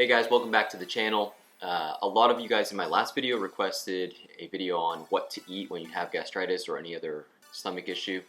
Hey guys, welcome back to the channel. A lot of you guys in my last video requested a video on what to eat when you have gastritis or any other stomach issue.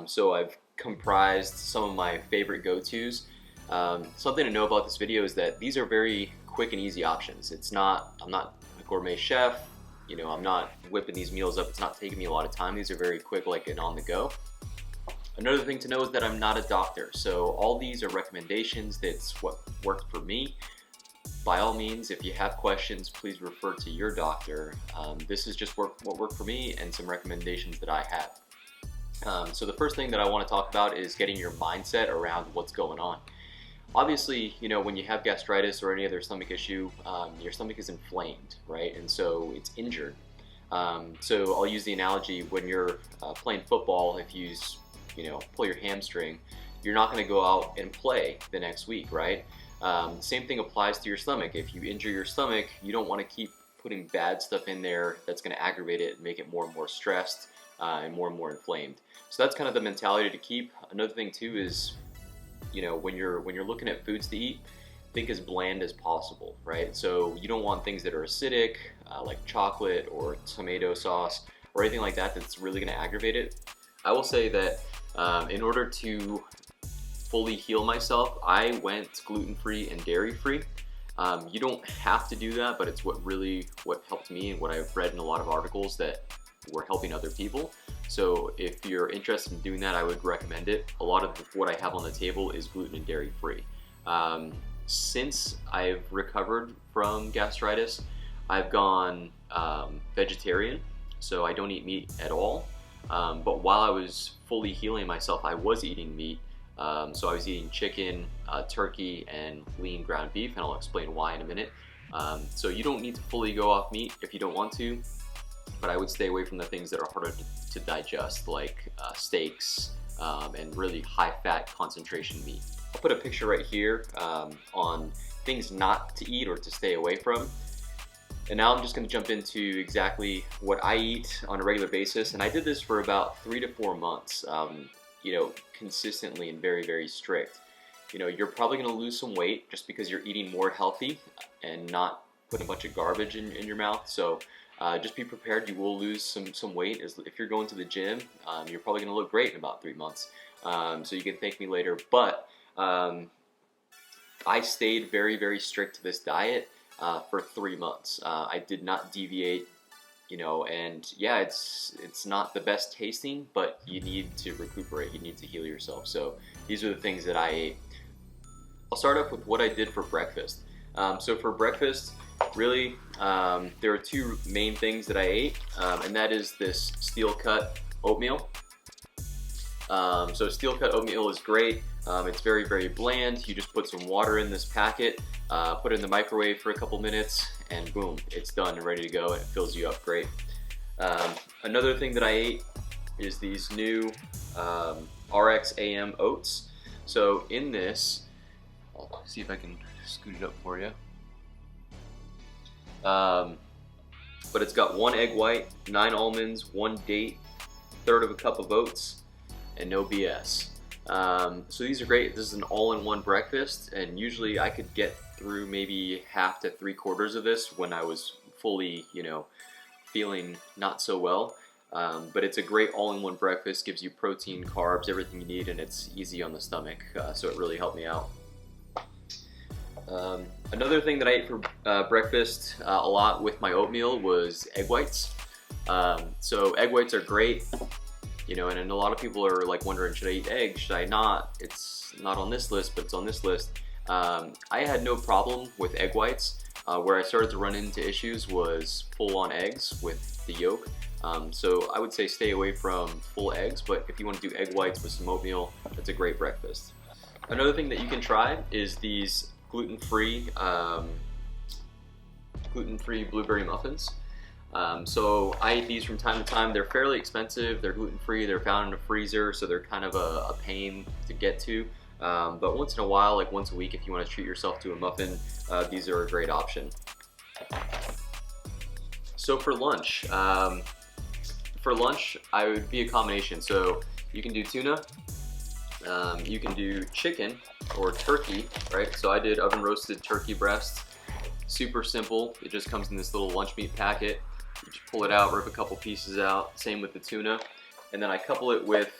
So I've comprised some of my favorite go-tos. Something to know about this video is that these are very quick and easy options. I'm not a gourmet chef, I'm not whipping these meals up. It's not taking me a lot of time. These are very quick, like an on the go. Another thing to know is that I'm not a doctor, so all these are recommendations. That's what worked for me. By all means, if you have questions, please refer to your doctor. This is just what worked for me and some recommendations that I have. So the first thing that I want to talk about is getting your mindset around what's going on. Obviously, when you have gastritis or any other stomach issue, your stomach is inflamed, right? And so it's injured. So I'll use the analogy when you're playing football. If you pull your hamstring, you're not going to go out and play the next week, right? Same thing applies to your stomach. If you injure your stomach, you don't want to keep putting bad stuff in there that's going to aggravate it and make it more and more stressed and more inflamed. So that's kind of the mentality to keep. Another thing too is, when you're looking at foods to eat, think as bland as possible, right? So you don't want things that are acidic, like chocolate or tomato sauce or anything like that that's really going to aggravate it. I will say that in order to fully heal myself, I went gluten-free and dairy-free. You don't have to do that, but it's what helped me and what I've read in a lot of articles that were helping other people. So if you're interested in doing that, I would recommend it. A lot of what I have on the table is gluten and dairy-free. Since I've recovered from gastritis, I've gone vegetarian, so I don't eat meat at all. But while I was fully healing myself, I was eating meat. So I was eating chicken, turkey, and lean ground beef, and I'll explain why in a minute. So you don't need to fully go off meat if you don't want to, but I would stay away from the things that are harder to digest, like steaks and really high-fat concentration meat. I'll put a picture right here on things not to eat or to stay away from. And now I'm just going to jump into exactly what I eat on a regular basis, and I did this for about 3 to 4 months. Consistently and very strict. You're probably going to lose some weight just because you're eating more healthy and not putting a bunch of garbage in your mouth. So just be prepared. You will lose some weight. If you're going to the gym, you're probably going to look great in about 3 months. So you can thank me later. But I stayed very strict to this diet for 3 months. I did not deviate. And yeah, it's not the best tasting, but you need to recuperate, you need to heal yourself. So these are the things that I ate. I'll start off with what I did for breakfast. So for breakfast, really, there are two main things that I ate, and that is this steel cut oatmeal. So steel cut oatmeal is great. It's very bland. You just put some water in this packet, put it in the microwave for a couple minutes, and boom, it's done and ready to go, and it fills you up great. Another thing that I ate is these new RXAM oats. So in this, I'll see if I can scoot it up for you. But it's got 1 egg white, 9 almonds, 1 date, 1/3 of a cup of oats, and no BS. So these are great. This is an all-in-one breakfast, and usually I could get through maybe half to 3/4 of this when I was fully, feeling not so well. But it's a great all-in-one breakfast, gives you protein, carbs, everything you need, and it's easy on the stomach, so it really helped me out. Another thing that I ate for breakfast a lot with my oatmeal was egg whites. So egg whites are great. And a lot of people are like wondering, should I eat eggs? Should I not? It's not on this list, but it's on this list. I had no problem with egg whites. Where I started to run into issues was full-on eggs with the yolk. So I would say stay away from full eggs, but if you want to do egg whites with some oatmeal, that's a great breakfast. Another thing that you can try is these gluten-free blueberry muffins. So I eat these from time to time. They're fairly expensive, they're gluten-free, they're found in a freezer, so they're kind of a pain to get to. But once in a while, like once a week, if you want to treat yourself to a muffin, these are a great option. So for lunch, I would be a combination. So you can do tuna, you can do chicken, or turkey, right? So I did oven roasted turkey breast. Super simple. It just comes in this little lunch meat packet. You just pull it out, rip a couple pieces out. Same with the tuna. And then I couple it with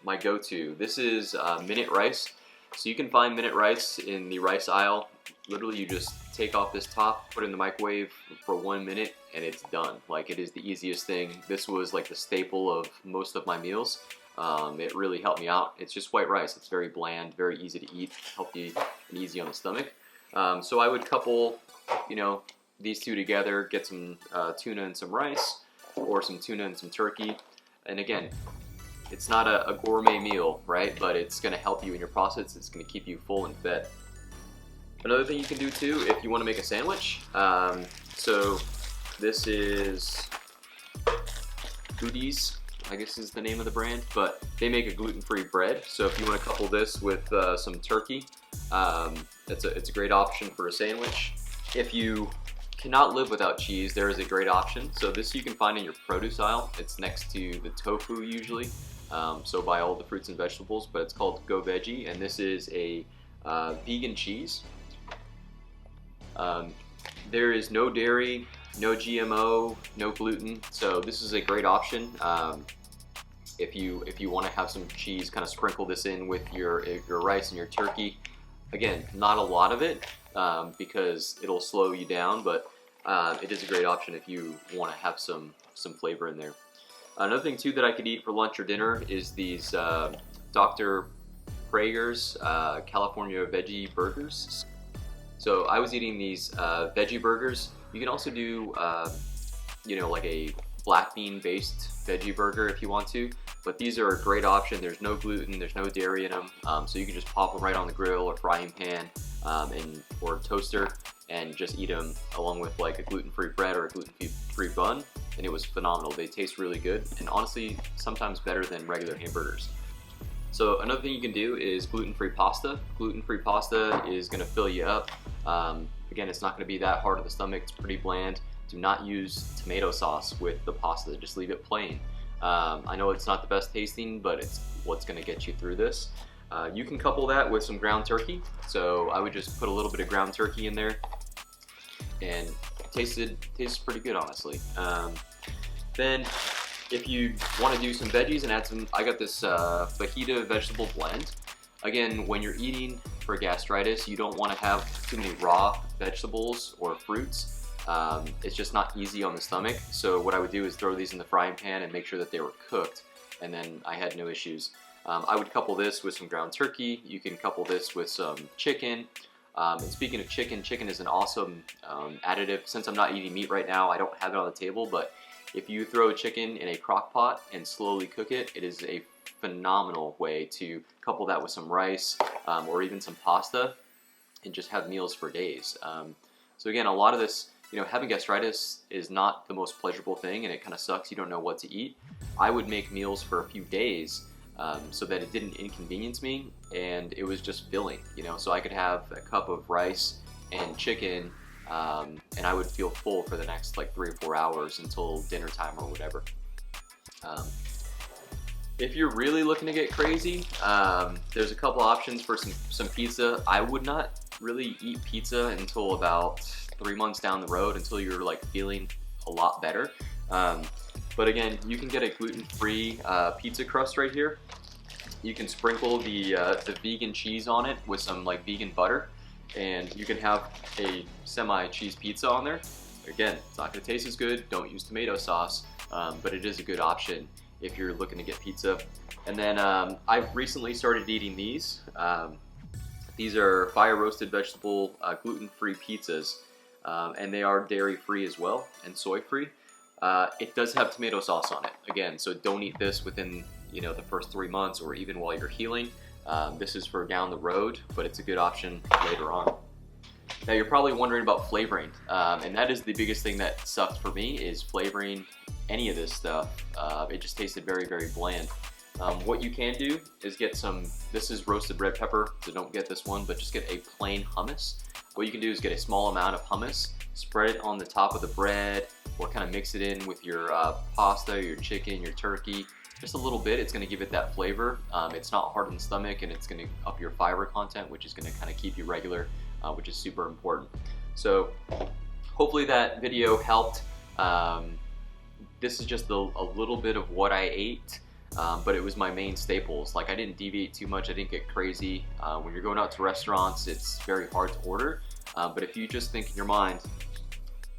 my go-to. This is minute rice. So you can find minute rice in the rice aisle. Literally, you just take off this top, put it in the microwave for 1 minute, and it's done. Like, it is the easiest thing. This was like the staple of most of my meals. It really helped me out. It's just white rice. It's very bland, very easy to eat, healthy and easy on the stomach. So I would couple, these two together, get some tuna and some rice, or some tuna and some turkey. And again, it's not a gourmet meal, right? But it's going to help you in your process. It's going to keep you full and fed. Another thing you can do too, if you want to make a sandwich. So this is Goodies, I guess is the name of the brand, but they make a gluten-free bread. So if you want to couple this with some turkey, it's a great option for a sandwich. If you cannot live without cheese, there is a great option. So this you can find in your produce aisle. It's next to the tofu usually. So buy all the fruits and vegetables, but it's called Go Veggie, and this is a vegan cheese. There is no dairy, no GMO, no gluten, so this is a great option. If you want to have some cheese, kind of sprinkle this in with your rice and your turkey. Again, not a lot of it because it'll slow you down, but it is a great option if you want to have some flavor in there. Another thing too that I could eat for lunch or dinner is these Dr. Prager's California veggie burgers. So I was eating these veggie burgers. You can also do, like a black bean based veggie burger if you want to, but these are a great option. There's no gluten, there's no dairy in them, so you can just pop them right on the grill or frying pan or toaster and just eat them along with like a gluten-free bread or a gluten-free bun, and it was phenomenal. They taste really good, and honestly, sometimes better than regular hamburgers. So another thing you can do is gluten-free pasta. Gluten-free pasta is going to fill you up. Again, it's not going to be that hard on the stomach. It's pretty bland. Do not use tomato sauce with the pasta. Just leave it plain. I know it's not the best tasting, but it's what's going to get you through this. You can couple that with some ground turkey. So I would just put a little bit of ground turkey in there, and it tastes pretty good, honestly. Then if you want to do some veggies and add some, I got this fajita vegetable blend. Again, when you're eating for gastritis, you don't want to have too many raw vegetables or fruits. It's just not easy on the stomach. So what I would do is throw these in the frying pan and make sure that they were cooked, and then I had no issues. I would couple this with some ground turkey. You can couple this with some chicken. And speaking of chicken, chicken is an awesome additive. Since I'm not eating meat right now, I don't have it on the table, but if you throw chicken in a crock pot and slowly cook it, it is a phenomenal way to couple that with some rice or even some pasta and just have meals for days. So again, a lot of this, having gastritis is not the most pleasurable thing, and it kind of sucks. You don't know what to eat. I would make meals for a few days so that it didn't inconvenience me, and it was just filling, so I could have a cup of rice and chicken, and I would feel full for the next like 3 or 4 hours until dinner time or whatever. If you're really looking to get crazy, there's a couple options for some pizza. I would not really eat pizza until about 3 months down the road, until you're like feeling a lot better. But again, you can get a gluten-free pizza crust right here. You can sprinkle the vegan cheese on it with some like vegan butter, and you can have a semi-cheese pizza on there. Again, it's not going to taste as good. Don't use tomato sauce, but it is a good option if you're looking to get pizza. And then I've recently started eating these. These are fire roasted vegetable gluten-free pizzas, and they are dairy-free as well and soy-free. It does have tomato sauce on it, again, so don't eat this within the first 3 months or even while you're healing. This is for down the road, but it's a good option later on. Now you're probably wondering about flavoring, and that is the biggest thing that sucked for me, is flavoring any of this stuff. It just tasted very, very bland. What you can do is get some, this is roasted red pepper, so don't get this one, but just get a plain hummus. What you can do is get a small amount of hummus, spread it on the top of the bread, or kind of mix it in with your pasta, your chicken, your turkey, just a little bit. It's going to give it that flavor. It's not hard on the stomach, and it's going to up your fiber content, which is going to kind of keep you regular, which is super important. So hopefully that video helped. This is just a little bit of what I ate, but it was my main staples. Like, I didn't deviate too much. I didn't get crazy. When you're going out to restaurants, it's very hard to order. But if you just think in your mind,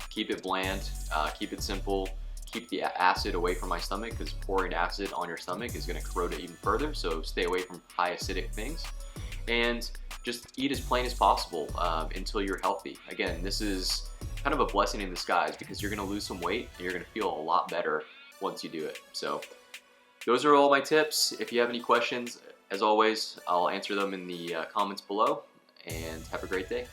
keep it bland, keep it simple, keep the acid away from my stomach, because pouring acid on your stomach is going to corrode it even further. So stay away from high acidic things, and just eat as plain as possible until you're healthy. Again, this is kind of a blessing in disguise, because you're going to lose some weight and you're going to feel a lot better once you do it. So those are all my tips. If you have any questions, as always, I'll answer them in the comments below, and have a great day.